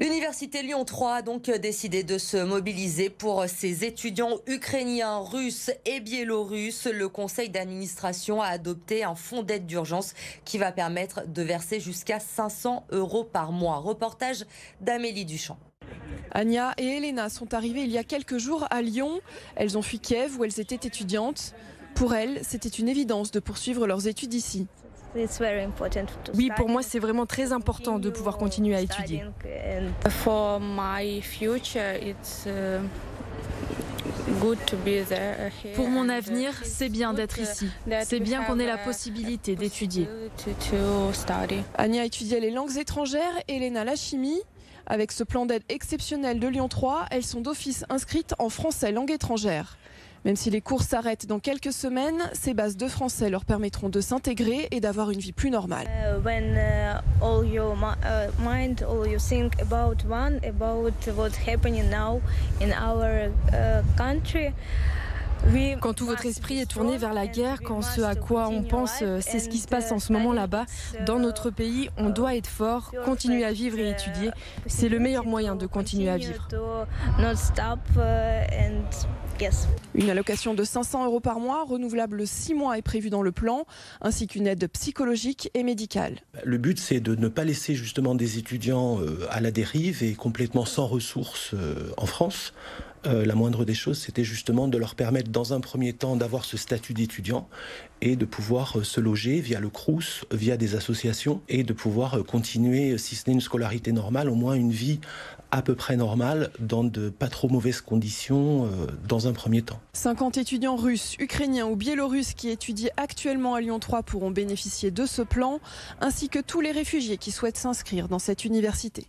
L'université Lyon 3 a donc décidé de se mobiliser pour ses étudiants ukrainiens, russes et biélorusses. Le conseil d'administration a adopté un fonds d'aide d'urgence qui va permettre de verser jusqu'à 500 € par mois. Reportage d'Amélie Duchamp. Anya et Elena sont arrivées il y a quelques jours à Lyon. Elles ont fui Kiev où elles étaient étudiantes. Pour elles, c'était une évidence de poursuivre leurs études ici. Oui, pour moi, c'est vraiment très important de pouvoir continuer à étudier. Pour mon avenir, c'est bien d'être ici. C'est bien qu'on ait la possibilité d'étudier. Anya étudiait les langues étrangères, Elena la chimie. Avec ce plan d'aide exceptionnel de Lyon 3, elles sont d'office inscrites en français langue étrangère. Même si les cours s'arrêtent dans quelques semaines, ces bases de français leur permettront de s'intégrer et d'avoir une vie plus normale. Quand tout votre esprit est tourné vers la guerre, quand ce à quoi on pense, c'est ce qui se passe en ce moment là-bas, dans notre pays, on doit être fort, continuer à vivre et étudier. C'est le meilleur moyen de continuer à vivre. Une allocation de 500 € par mois, renouvelable 6 mois, est prévue dans le plan, ainsi qu'une aide psychologique et médicale. Le but, c'est de ne pas laisser justement des étudiants à la dérive et complètement sans ressources en France. La moindre des choses, c'était justement de leur permettre dans un premier temps d'avoir ce statut d'étudiant et de pouvoir se loger via le Crous, via des associations et de pouvoir continuer, si ce n'est une scolarité normale, au moins une vie à peu près normale dans de pas trop mauvaises conditions dans un premier temps. 50 étudiants russes, ukrainiens ou biélorusses qui étudient actuellement à Lyon 3 pourront bénéficier de ce plan, ainsi que tous les réfugiés qui souhaitent s'inscrire dans cette université.